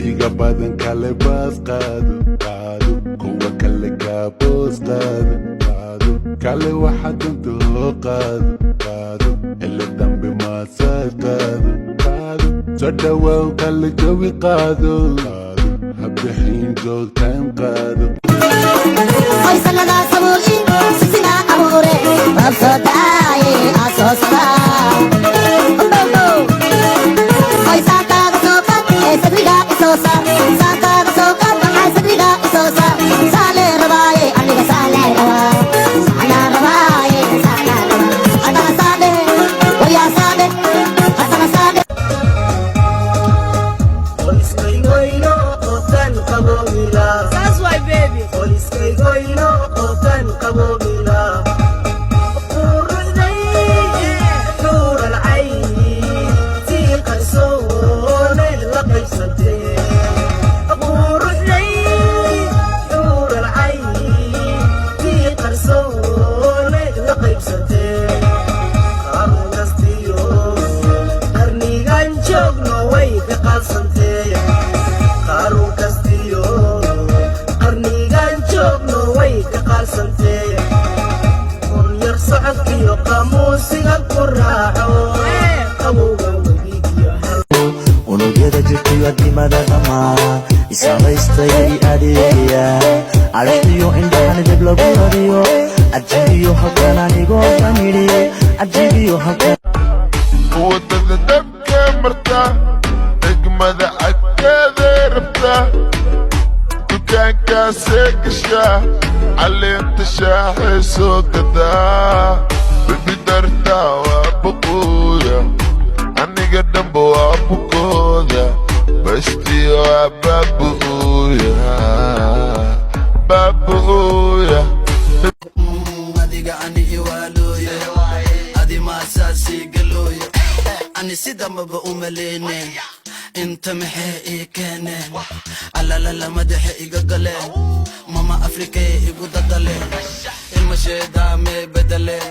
iga badan kale baas qaado qaado kuwa kale kaaboos qaado qaado kale waxa danta hoo qaado qaado ila dambe maasaaj qaado qaado soo dhawaaw kale jawi qaado qaado habixin joogtaan qaado فيصلنا صبوري سيسنا أموري مبسوطاي أصوصنا فيصاتا غسوكا سبريغا إسوسا ساتا غسوكا سبريغا إسوسا سالي رباي أنيغا سالي ربا سانا رباي سانا ربا أنا سالي ويا سالي أنا سالي That's why, baby. unugyada jirkiyo dimada dhammaan isabaystay adeegaya aragtiyo indhahan dib lagu radiyo ajibiyo halkan anigoo kamidhi ajibiyo halkan wadada dabka marta degmada agteeda rabta dukaankaasee gasha caleenta shaaxee soo gadaa bibidarta waa buquuya aniga dhanba waa bukooda bastiyo waa baabu'uuya baabu'uuya adiga ani iwaalooyo adi maasaasii galooyo ani sidamaba umaleyne inta maxay ii keeneen alalala madaxa iga galeen mama afrikay igu dadaleen ilma sheedaamee bedeleen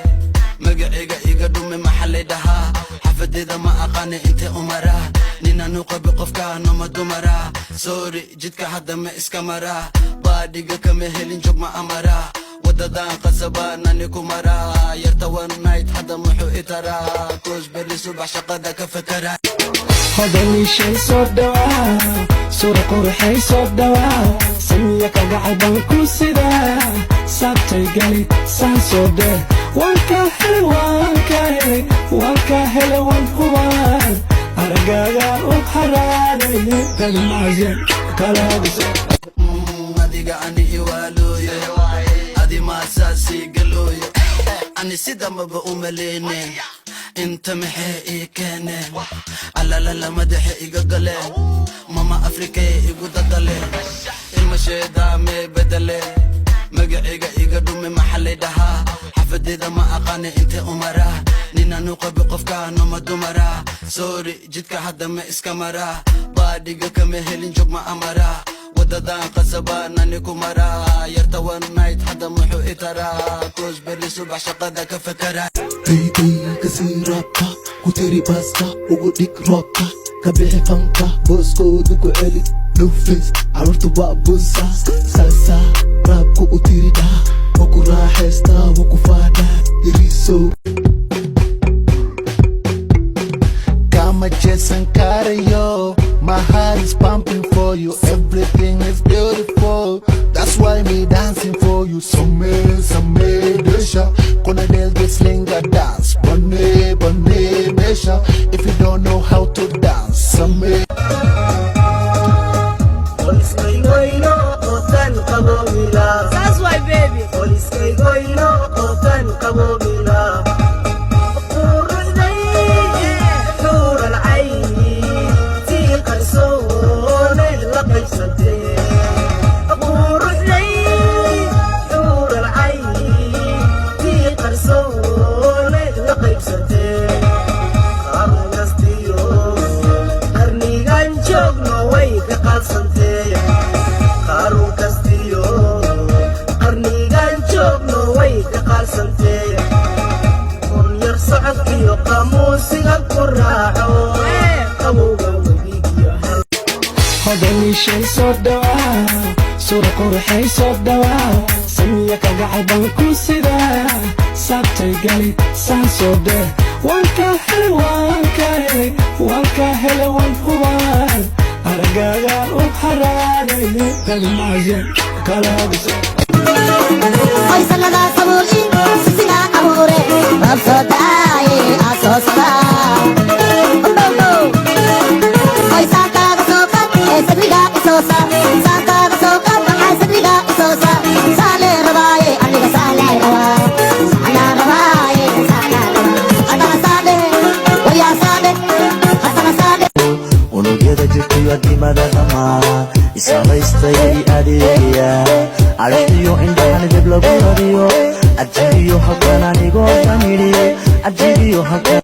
magaciga iga dhume maxalay dhahaa xafadeeda ma aqaani intee umaraa ninanu qabi qofkaanoma dumaraa soori jidka hadda ma iska maraa baadhiga kama helin joog ma amaraa wadadaan qasabaanani ku maraa yarta one night hadda muxuu itaraa koos berri subax shaqada ka fakaraa hodaniishay soo dhawaa suura quruxay soo dhawaa samiya kagacayban ku sidaa saabtay gali saan soo dheh wanka hele wanka hele wanka hele wan hubaan aragaaga u haraaday dadmaayan kalaadisa adiga ani iwaalooyo adi maasaasii galooyo ani sidamaba umaleyne inta maxay ii keeneen alalala madaxa iga galeen mama afrikay igu dadaleen ilma sheedaamee bedeleen magaciga iga dhume maxalay dhahaa xafadeeda ma aqaani intee umaraa ninanu qabi qofkaanoma dumaraa soori jidka hadda ma iska maraa baadhiga kama helin joog ma amaraa wadadaan qasabaanani ku maraa yarta one night hadda muxuu itaraa koos berri subax shaqada ka fakaraa Baby kasii raabka ku tiri baaska ugu dhig roobka ka bixi fanka booskoodu ku celi no face carruurta waa busa salsa raabku u tiri dhaa waa ku raaxaystaa waa ku faadhaa iriso kama jeesan karayo my heart is pumping for you everything is beautiful that's why me dancing for you some desha kuna del get slinga dance bonne mesha if you don't know how to dance some That's why, baby. hodanishay soo dhawaa suura quruxay soo dhawaa samiya kagacay baan ku sidaa saabtay gali saan soo dheh waan ka helay waan ka helay waan hubaan aragaaga u haraaday dadmaayo kalaabisa Hoy sanada sabuli sisina amore babso daaye asosada Hoy santa soka esriga isosa santa soka esriga isosa sale rabaye aniga sale rawa sana rabaye sana atana sale oya sale atana sale unugyada jirtiyo adimada dhamaa isamaystay adeegaya aragtiyo indhahan dib lagu radiyo ajibiyo halkan anigoo dhamidhi ajibiyo halkan